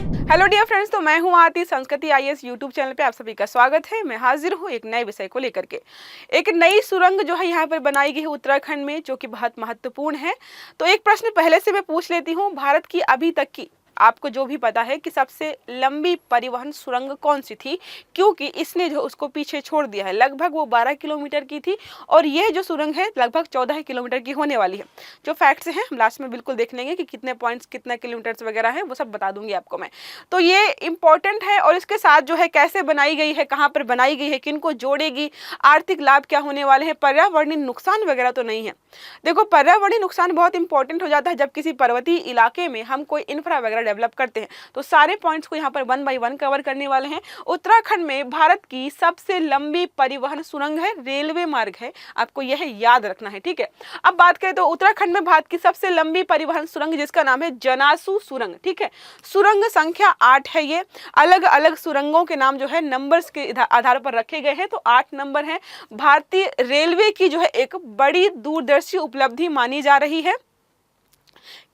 Hello dear friends, तो मैं हूं आरती। संस्कृति आईएएस यूट्यूब चैनल पे आप सभी का स्वागत है। मैं हाजिर हूं एक नए विषय को लेकर के। एक नई सुरंग जो है यहाँ पर बनाई गई है उत्तराखंड में, जो कि बहुत महत्वपूर्ण है। तो एक प्रश्न पहले से मैं पूछ लेती हूँ, भारत की अभी तक की आपको जो भी पता है कि सबसे लंबी परिवहन सुरंग कौन सी थी, क्योंकि इसने जो उसको पीछे छोड़ दिया है। लगभग वो 12 किलोमीटर की थी और यह जो सुरंग है लगभग 14 किलोमीटर की होने वाली है। जो फैक्ट्स हैं हम लास्ट में बिल्कुल देख लेंगे कि कितने पॉइंट्स कितने किलोमीटर्स वगैरह है, वो सब बता दूंगी आपको मैं। तो ये इंपॉर्टेंट है और इसके साथ जो है कैसे बनाई गई है, कहाँ पर बनाई गई है, किनको जोड़ेगी, आर्थिक लाभ क्या होने वाले हैं, पर्यावरणीय नुकसान वगैरह तो नहीं है। देखो, पर्यावरणीय नुकसान बहुत इंपॉर्टेंट हो जाता है जब किसी पर्वतीय इलाके में हम कोई इंफ्रा वगैरह डेवलप करते हैं। तो सारे पॉइंट्स को यहाँ पर 1 बाय 1 कवर करने वाले हैं। उत्तराखंड में भारत की सबसे लंबी परिवहन सुरंग है, रेलवे मार्ग है, आपको यह याद रखना है, ठीक है। अब बात करें तो उत्तराखंड में भारत की सबसे लंबी परिवहन सुरंग जिसका नाम है जनासू सुरंग, ठीक है। सुरंग संख्या 8 है। ये अलग अलग सुरंगों के नाम जो है नंबर्स के आधार पर रखे गए हैं, तो 8 नंबर है। भारतीय रेलवे की जो है एक बड़ी दूरदर्शी उपलब्धि मानी जा रही है,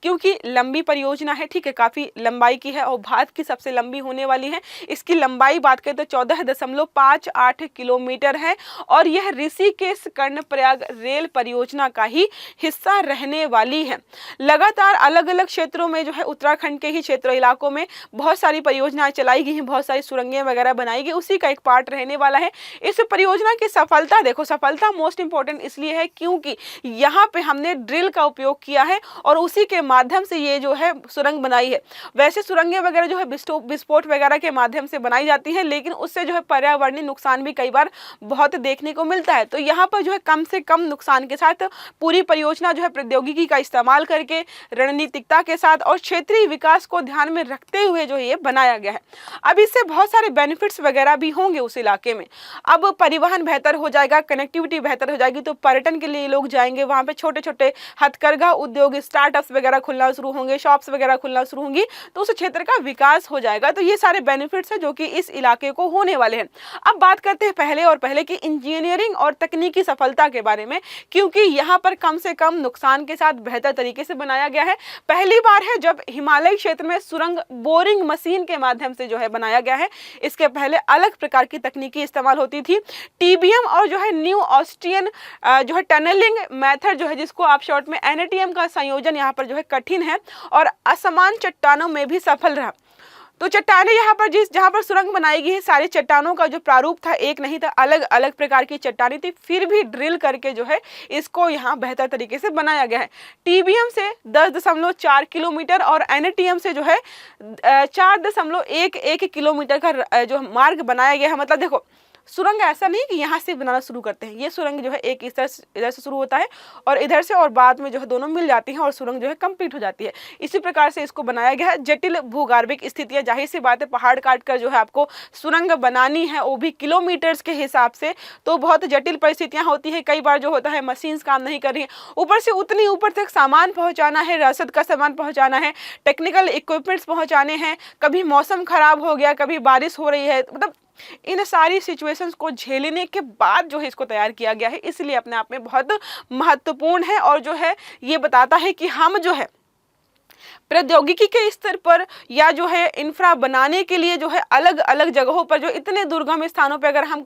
क्योंकि लंबी परियोजना है, ठीक है, काफी लंबाई की है और भारत की सबसे लंबी होने वाली है। इसकी लंबाई बात करें तो 14.58 किलोमीटर है और यह ऋषिकेश कर्णप्रयाग रेल परियोजना का ही हिस्सा रहने वाली है। लगातार अलग अलग क्षेत्रों में जो है उत्तराखंड के ही क्षेत्र इलाकों में बहुत सारी परियोजनाएं चलाई गई हैं, बहुत सारी सुरंगें वगैरह बनाई गई, उसी का एक पार्ट रहने वाला है। इस परियोजना की सफलता देखो, सफलता मोस्ट इंपॉर्टेंट इसलिए है क्योंकि यहाँ पे हमने ड्रिल का उपयोग किया है और उसी के माध्यम से ये जो है सुरंग बनाई है। वैसे सुरंगें वगैरह जो है विस्फोट वगैरह के माध्यम से बनाई जाती है, लेकिन उससे जो है पर्यावरणीय नुकसान भी कई बार बहुत देखने को मिलता है। तो यहाँ पर जो है कम से कम नुकसान के साथ पूरी परियोजना जो है प्रौद्योगिकी का इस्तेमाल करके, रणनीतिकता के साथ और क्षेत्रीय विकास को ध्यान में रखते हुए जो ये बनाया गया है। अब इससे बहुत सारे बेनिफिट्स वगैरह भी होंगे उस इलाके में। अब परिवहन बेहतर हो जाएगा, कनेक्टिविटी बेहतर हो जाएगी, तो पर्यटन के लिए लोग जाएंगे वहाँ पे। छोटे छोटे हथकरघा उद्योग, स्टार्टअप्स वगैरह खुलना शुरू होंगे, शॉप्स वगैरह खुलना शुरू होंगी, तो उस क्षेत्र का विकास हो जाएगा। तो ये सारे बेनिफिट्स हैं जो कि इस इलाके को होने वाले हैं। अब बात करते हैं पहले की इंजीनियरिंग और तकनीकी सफलता के बारे में, क्योंकि यहाँ पर कम से कम नुकसान के साथ बेहतर तरीके से बनाया गया है। पहली बार है जब हिमालय क्षेत्र में सुरंग बोरिंग मशीन के माध्यम से जो है बनाया गया है। इसके पहले अलग प्रकार की तकनीकी इस्तेमाल होती थी, टीबीएम और जो है न्यू ऑस्ट्रियन जो है टनलिंग मेथड जो है, जिसको आप शॉर्ट में एनएटीएम का संयोजन यहाँ पर जो है कठिन है और असमान चट्टानों में भी सफल रहा। तो चट्टानें यहाँ पर जहाँ पर सुरंग बनाई गई है, सारी चट्टानों का जो प्रारूप था एक नहीं था, अलग अलग प्रकार की चट्टानें थी, फिर भी ड्रिल करके जो है इसको यहाँ बेहतर तरीके से बनाया गया है। टीबीएम से 10.4 किलोमीटर और एनएटीएम से जो है 4.11 किलोमीटर का जो मार्ग बनाया गया है। मतलब देखो, सुरंग ऐसा नहीं कि यहाँ से बनाना शुरू करते हैं, ये सुरंग जो है एक इधर से शुरू होता है और इधर से, और बाद में जो है दोनों मिल जाती हैं और सुरंग जो है कंप्लीट हो जाती है। इसी प्रकार से इसको बनाया गया है। जटिल भूगर्भिक स्थितियां, जाहिर सी बात है पहाड़ काट कर जो है आपको सुरंग बनानी है, वो भी किलोमीटर्स के हिसाब से, तो बहुत जटिल परिस्थितियां होती है। कई बार जो होता है मशीन्स काम नहीं कर रही है, ऊपर से उतनी ऊपर तक सामान पहुँचाना है, रसद का सामान पहुँचाना है, टेक्निकल इक्विपमेंट्स पहुँचाने हैं, कभी मौसम खराब हो गया, कभी बारिश हो रही है, मतलब इन सारी सिचुएशंस को झेलने के बाद जो है इसको तैयार किया गया है। इसलिए अपने आप में बहुत महत्वपूर्ण है और जो है ये बताता है कि हम जो है प्रौद्योगिकी के स्तर पर या जो है इंफ्रा बनाने के लिए जो है अलग अलग जगहों पर, जो इतने दुर्गम स्थानों पर अगर हम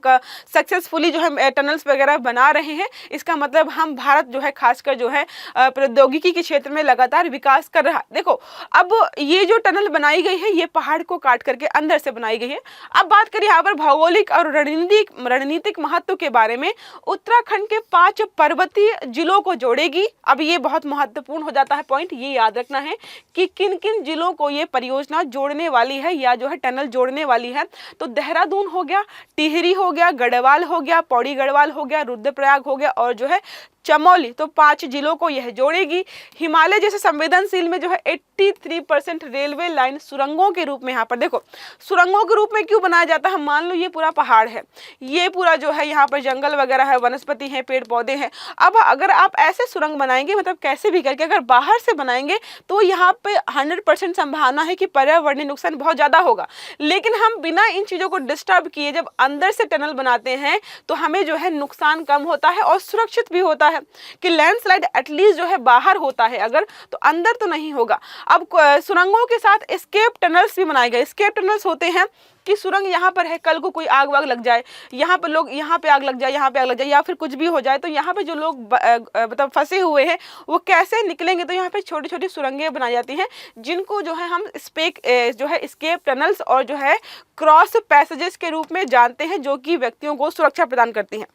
सक्सेसफुली जो है टनल्स वगैरह बना रहे हैं, इसका मतलब हम भारत जो है खासकर जो है प्रौद्योगिकी के क्षेत्र में लगातार विकास कर रहा है। देखो, अब ये जो टनल बनाई गई है ये पहाड़ को काट करके अंदर से बनाई गई है। अब बात करें यहाँ पर भौगोलिक और रणनीतिक महत्व के बारे में, उत्तराखंड के 5 पर्वतीय जिलों को जोड़ेगी। अब ये बहुत महत्वपूर्ण हो जाता है पॉइंट, ये याद रखना है कि किन किन जिलों को ये परियोजना जोड़ने वाली है या जो है टनल जोड़ने वाली है। तो देहरादून हो गया, टिहरी हो गया, गढ़वाल हो गया, पौड़ी गढ़वाल हो गया, रुद्रप्रयाग हो गया और जो है चमोली, तो 5 जिलों को यह जोड़ेगी। हिमालय जैसे संवेदनशील में जो है 83% रेलवे लाइन सुरंगों के रूप में, यहाँ पर देखो सुरंगों के रूप में क्यों बनाया जाता है। मान लो ये पूरा पहाड़ है, ये पूरा जो है यहाँ पर जंगल वगैरह है, वनस्पति है, पेड़ पौधे हैं। अब अगर आप ऐसे सुरंग बनाएंगे, मतलब कैसे भी करके अगर बाहर से बनाएंगे, तो यहाँ पे 100% संभावना है कि पर्यावरणीय नुकसान बहुत ज्यादा होगा। लेकिन हम बिना इन चीजों को डिस्टर्ब किए जब अंदर से टनल बनाते हैं, तो हमें जो है नुकसान कम होता है और सुरक्षित भी होता है। हैं कि लैंडस्लाइड एटलीस्ट जो है बाहर होता है अगर, तो अंदर तो नहीं होगा। अब सुरंगों के साथ एस्केप टनल्स भी बनाए गए। एस्केप टनल्स होते हैं कि सुरंग यहाँ पर है, कल को कोई आग वाग लग जाए, यहाँ पर लोग, यहाँ पे आग लग जाए, यहाँ पे आग लग जाए, या फिर कुछ भी हो जाए, तो यहाँ पे जो लोग मतलब फंसे हुए हैं वो कैसे निकलेंगे। तो यहाँ पे छोटी छोटी सुरंगें बनाई जाती हैं जिनको जो है हम जो है एस्केप टनल्स और जो है क्रॉस पैसेजेस के रूप में जानते हैं, जो कि व्यक्तियों को सुरक्षा प्रदान करती हैं।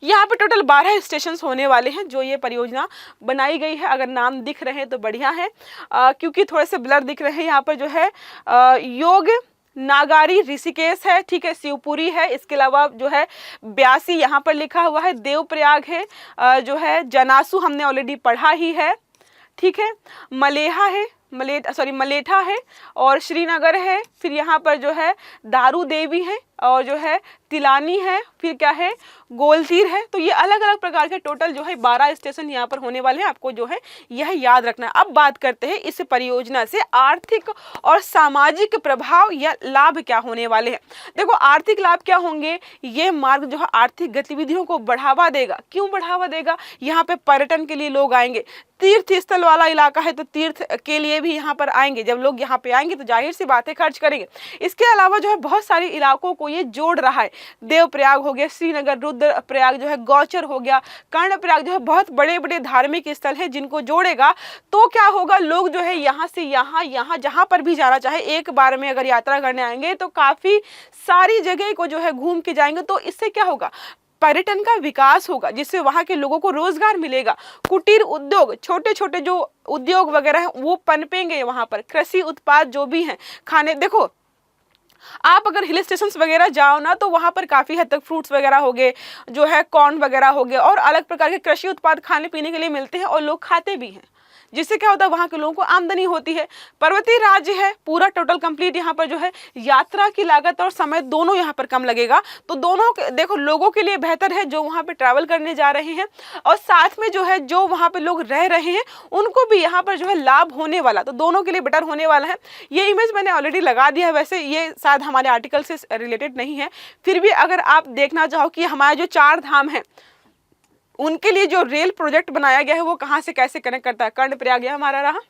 यहाँ पे टोटल 12 स्टेशन होने वाले हैं जो ये परियोजना बनाई गई है। अगर नाम दिख रहे हैं तो बढ़िया है, क्योंकि थोड़े से ब्लर दिख रहे हैं। यहाँ पर जो है योग नागारी ऋषिकेश है, ठीक है, शिवपुरी है, इसके अलावा जो है ब्यासी यहाँ पर लिखा हुआ है, देवप्रयाग है, जो है जनासू हमने ऑलरेडी पढ़ा ही है, ठीक है, मलेहा है, मलेठा है, और श्रीनगर है, फिर यहाँ पर जो है दारू देवी है, और जो है तिलानी है, फिर क्या है गोलतीर है। तो ये अलग अलग प्रकार के टोटल जो है 12 स्टेशन यहाँ पर होने वाले हैं, आपको जो है यह याद रखना है। अब बात करते हैं इस परियोजना से आर्थिक और सामाजिक प्रभाव या लाभ क्या होने वाले हैं। देखो आर्थिक लाभ क्या होंगे, ये मार्ग जो है आर्थिक गतिविधियों को बढ़ावा देगा। क्यों बढ़ावा देगा, यहाँ पे पर्यटन के लिए लोग आएंगे, तीर्थ स्थल वाला इलाका है तो तीर्थ के लिए भी यहाँ पर आएंगे। जब लोग यहाँ पे आएंगे तो जाहिर सी बातें खर्च करेंगे। इसके अलावा जो है बहुत सारे इलाकों को ये जोड़ रहा है। देवप्रयाग हो गया, श्रीनगर, रुद्रप्रयाग जो है, गौचर हो गया, कर्णप्रयाग जो है, बहुत बड़े बड़े धार्मिक स्थल है जिनको जोड़ेगा। तो क्या होगा, लोग जो है यहाँ से यहाँ जहाँ पर भी जाना चाहे एक बार में अगर यात्रा करने आएंगे तो काफी सारी जगह को जो है घूम के जाएंगे। तो इससे क्या होगा, पर्यटन का विकास होगा, जिससे वहां के लोगों को रोजगार मिलेगा। कुटीर उद्योग, छोटे छोटे जो उद्योग वगैरह हैं वो पनपेंगे वहां पर। कृषि उत्पाद जो भी हैं, खाने, देखो आप अगर हिल स्टेशंस वगैरह जाओ ना तो वहां पर काफी हद तक फ्रूट्स वगैरह हो गए, जो है कॉर्न वगैरह हो गए, और अलग प्रकार के कृषि उत्पाद खाने पीने के लिए मिलते हैं और लोग खाते भी हैं, जिससे क्या होता है वहाँ के लोगों को आमदनी होती है। पर्वतीय राज्य है पूरा टोटल कंप्लीट, यहाँ पर जो है यात्रा की लागत और समय दोनों यहाँ पर कम लगेगा। तो दोनों देखो लोगों के लिए बेहतर है जो वहाँ पे ट्रैवल करने जा रहे हैं, और साथ में जो है जो वहाँ पे लोग रह रहे हैं उनको भी यहाँ पर जो है लाभ होने वाला, तो दोनों के लिए बेटर होने वाला है। ये इमेज मैंने ऑलरेडी लगा दिया है, वैसे ये शायद हमारे आर्टिकल से रिलेटेड नहीं है, फिर भी अगर आप देखना चाहो कि हमारे जो 4 धाम है उनके लिए जो रेल प्रोजेक्ट बनाया गया है वो कहाँ से कैसे कनेक्ट करता है। कर्णप्रयाग ये हमारा रहा,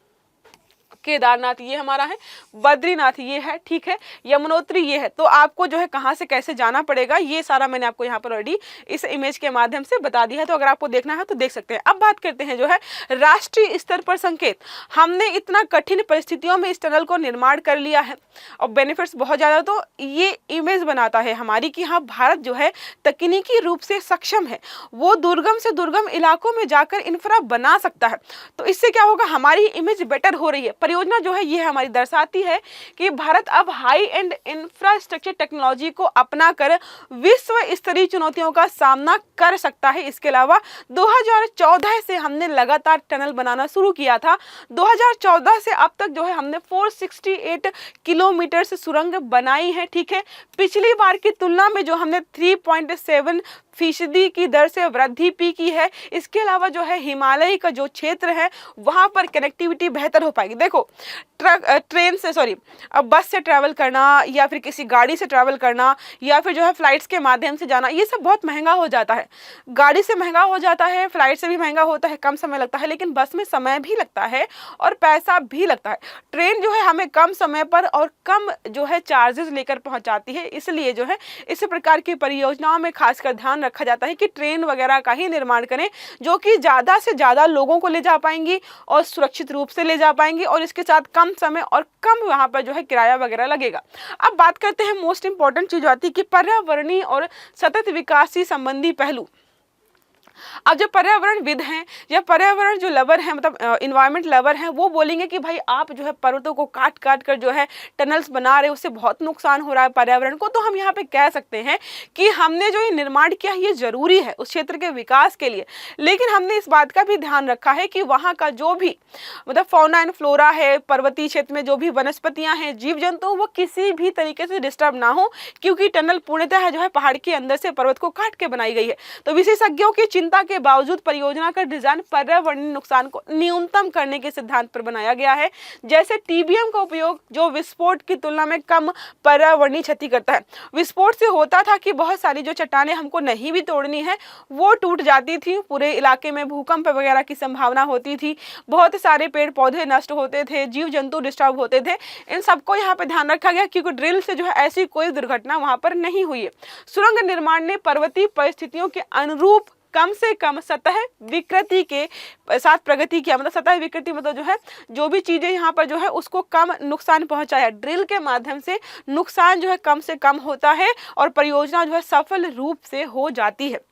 केदारनाथ ये हमारा है, बद्रीनाथ ये है, ठीक है, यमुनोत्री ये है। तो आपको जो है कहाँ से कैसे जाना पड़ेगा ये सारा मैंने आपको यहाँ पर ऑलरेडी इस इमेज के माध्यम से बता दिया है, तो अगर आपको देखना है तो देख सकते हैं। अब बात करते हैं जो है राष्ट्रीय स्तर पर संकेत। हमने इतना कठिन परिस्थितियों में इस टनल को निर्माण कर लिया है और बेनिफिट्स बहुत ज़्यादा, तो ये इमेज बनाता है हमारी कि हाँ भारत जो है तकनीकी रूप से सक्षम है, वो दुर्गम से दुर्गम इलाकों में जाकर इंफ्रा बना सकता है। तो इससे क्या होगा, हमारी इमेज बेटर हो रही है। परियोजना जो है ये हमारी दर्शाती है कि भारत अब हाई एंड इंफ्रास्ट्रक्चर टेक्नोलॉजी को अपनाकर विश्व स्तरीय चुनौतियों का सामना कर सकता है। इसके अलावा 2014 से हमने लगातार टनल बनाना शुरू किया था। 2014 से अब तक जो है हमने 468 किलोमीटर से सुरंग बनाई है, ठीक है। पिछली बार की तुलना में जो हमने 3.7% की दर से वृद्धि की है। इसके अलावा जो है हिमालय का जो क्षेत्र है वहां पर कनेक्टिविटी बेहतर हो पाएगी। देखो ट्रेन से अब बस से ट्रैवल करना या फिर किसी गाड़ी से ट्रैवल करना या फिर जो है फ्लाइट्स के माध्यम से जाना, ये सब बहुत महंगा हो जाता है। गाड़ी से महंगा हो जाता है, फ्लाइट से भी महंगा होता है, कम समय लगता है, लेकिन बस में समय भी लगता है और पैसा भी लगता है। ट्रेन जो है हमें कम समय पर और कम जो है चार्जेस लेकर पहुंचाती है, इसलिए जो है इस प्रकार की परियोजनाओं में खासकर ध्यान रखा जाता है कि ट्रेन वगैरह का ही निर्माण करें जो कि ज़्यादा से ज़्यादा लोगों को ले जा पाएंगी और सुरक्षित रूप से ले जा पाएंगी, और इसके साथ कम समय और कम वहाँ पर जो है किराया वगैरह लगेगा। अब बात करते हैं मोस्ट इंपॉर्टेंट चीज़ आती है कि पर्यावरणीय और सतत विकास से संबंधी पहलू। अब जो पर्यावरणविद हैं या पर्यावरण जो लवर हैं, मतलब इन्वायरमेंट लवर हैं, वो बोलेंगे कि भाई आप जो है पर्वतों को काट काट कर जो है टनल्स बना रहे हो, उससे बहुत नुकसान हो रहा है पर्यावरण को। तो हम यहाँ पे कह सकते हैं कि हमने जो ये निर्माण किया ये जरूरी है उस क्षेत्र के विकास के लिए, लेकिन हमने इस बात का भी ध्यान रखा है कि वहाँ का जो भी मतलब फौना एंड फ्लोरा है, पर्वतीय क्षेत्र में जो भी वनस्पतियाँ हैं, जीव जंतु, वो किसी भी तरीके से डिस्टर्ब ना हो, क्योंकि टनल पूर्णतः जो है पहाड़ के अंदर से पर्वत को काट के बनाई गई है। तो विशेषज्ञों की चिंता क्षमता के बावजूद परियोजना का डिजाइन पर्यावरणीय नुकसान को न्यूनतम करने के सिद्धांत पर बनाया गया है। जैसे टीबीएम का उपयोग जो विस्फोट की तुलना में कम पर्यावरणीय क्षति करता है। विस्फोट से होता था कि बहुत सारी जो चट्टानें हमको नहीं भी तोड़नी है वो टूट जाती थी, पूरे इलाके में भूकंप वगैरह की संभावना होती थी, बहुत सारे पेड़ पौधे नष्ट होते थे, जीव जंतु डिस्टर्ब होते थे। इन सबको यहाँ पे ध्यान रखा गया क्योंकि ड्रिल से जो है ऐसी कोई दुर्घटना वहां पर नहीं हुई है। सुरंग निर्माण ने पर्वतीय परिस्थितियों के अनुरूप कम से कम सतह विकृति के साथ प्रगति किया। मतलब सतह विकृति मतलब जो है जो भी चीजें यहाँ पर जो है उसको कम नुकसान पहुंचाया। ड्रिल के माध्यम से नुकसान जो है कम से कम होता है और परियोजना जो है सफल रूप से हो जाती है।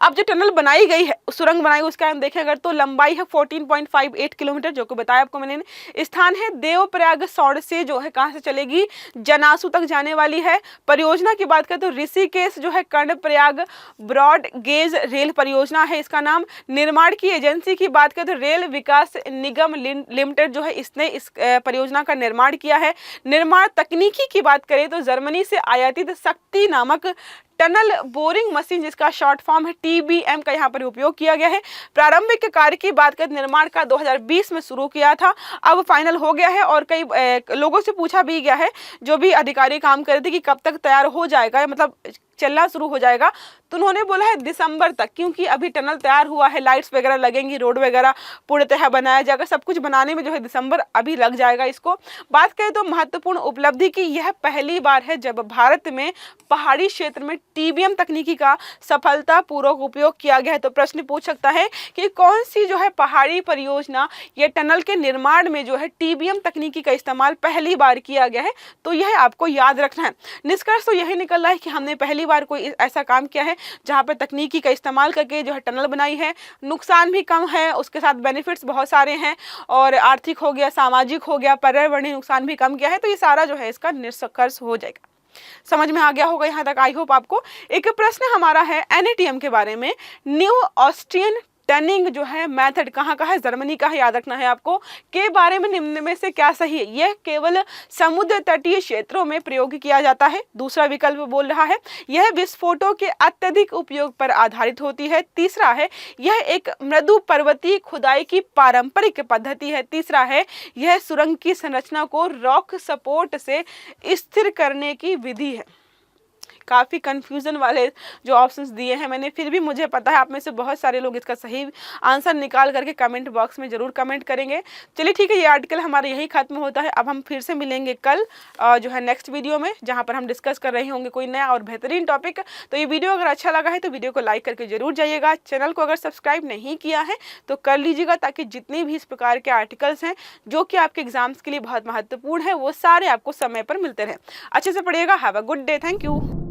अब जो टनल बनाई गई है, सुरंग बनाई उसका हम देखें अगर तो लंबाई है 14.58 किलोमीटर, जो कि बताया आपको मैंने। स्थान है देवप्रयाग सौड़ से जो है कहां से चलेगी, जनासू तक जाने वाली है। परियोजना की बात करें तो ऋषिकेश जो है कर्णप्रयाग ब्रॉड गेज रेल परियोजना है इसका नाम। निर्माण की एजेंसी की बात करें तो रेल विकास निगम लिमिटेड जो है इसने इस परियोजना का निर्माण किया है। निर्माण तकनीकी की बात करें तो जर्मनी से आयातित शक्ति नामक टनल बोरिंग मशीन जिसका शॉर्ट फॉर्म है टीबीएम का यहाँ पर उपयोग किया गया है। प्रारंभिक कार्य की बात करें निर्माण का 2020 में शुरू किया था, अब फाइनल हो गया है और कई लोगों से पूछा भी गया है जो भी अधिकारी काम कर रहे थे कि कब तक तैयार हो जाएगा, मतलब चलना शुरू हो जाएगा, तो उन्होंने बोला है दिसंबर तक, क्योंकि अभी टनल तैयार हुआ है, लाइट्स वगैरह लगेंगी, रोड वगैरह पूर्णतः बनाया जाएगा, सब कुछ बनाने में जो है दिसंबर अभी लग जाएगा इसको। बात करें तो महत्वपूर्ण उपलब्धि की यह पहली बार है जब भारत में पहाड़ी क्षेत्र में टीबीएम तकनीकी का सफलतापूर्वक उपयोग किया गया है। तो प्रश्न पूछ सकता है कि कौन सी जो है पहाड़ी परियोजना या टनल के निर्माण में जो है टीबीएम तकनीकी का इस्तेमाल पहली बार किया गया है, तो यह आपको याद रखना है। निष्कर्ष तो यही निकल रहा है कि हमने पहली बार कोई ऐसा काम किया है जहां पर तकनीकी का इस्तेमाल करके जो है टनल बनाई है। नुकसान भी कम है, उसके साथ बेनिफिट्स बहुत सारे हैं और आर्थिक हो गया, सामाजिक हो गया, पर्यावरणीय नुकसान भी कम किया है। तो ये सारा जो है इसका निष्कर्ष हो जाएगा। समझ में आ गया होगा यहाँ तक, आई होप आपको। एक प्रश्न हमारा है एनएटीएम के बारे में। न्यू ऑस्ट्रियन टनिंग जो है मेथड कहाँ का है, जर्मनी का है, याद रखना है आपको। के बारे में निम्न में से क्या सही है, यह केवल समुद्र तटीय क्षेत्रों में प्रयोग किया जाता है। दूसरा विकल्प बोल रहा है यह विस्फोटों के अत्यधिक उपयोग पर आधारित होती है। तीसरा है यह एक मृदु पर्वतीय खुदाई की पारंपरिक पद्धति है। तीसरा है यह सुरंग की संरचना को रॉक सपोर्ट से स्थिर करने की विधि है। काफ़ी कंफ्यूजन वाले जो ऑप्शंस दिए हैं मैंने, फिर भी मुझे पता है आप में से बहुत सारे लोग इसका सही आंसर निकाल करके कमेंट बॉक्स में जरूर कमेंट करेंगे। चलिए ठीक है, ये आर्टिकल हमारा यही खत्म होता है। अब हम फिर से मिलेंगे कल जो है नेक्स्ट वीडियो में, जहां पर हम डिस्कस कर रहे होंगे कोई नया और बेहतरीन टॉपिक। तो ये वीडियो अगर अच्छा लगा है तो वीडियो को लाइक करके जरूर जाइएगा। चैनल को अगर सब्सक्राइब नहीं किया है तो कर लीजिएगा, ताकि जितने भी इस प्रकार के आर्टिकल्स हैं जो कि आपके एग्जाम्स के लिए बहुत महत्वपूर्ण है वो सारे आपको समय पर मिलते रहे। अच्छे से पढ़िएगा। Have a good day. Thank you.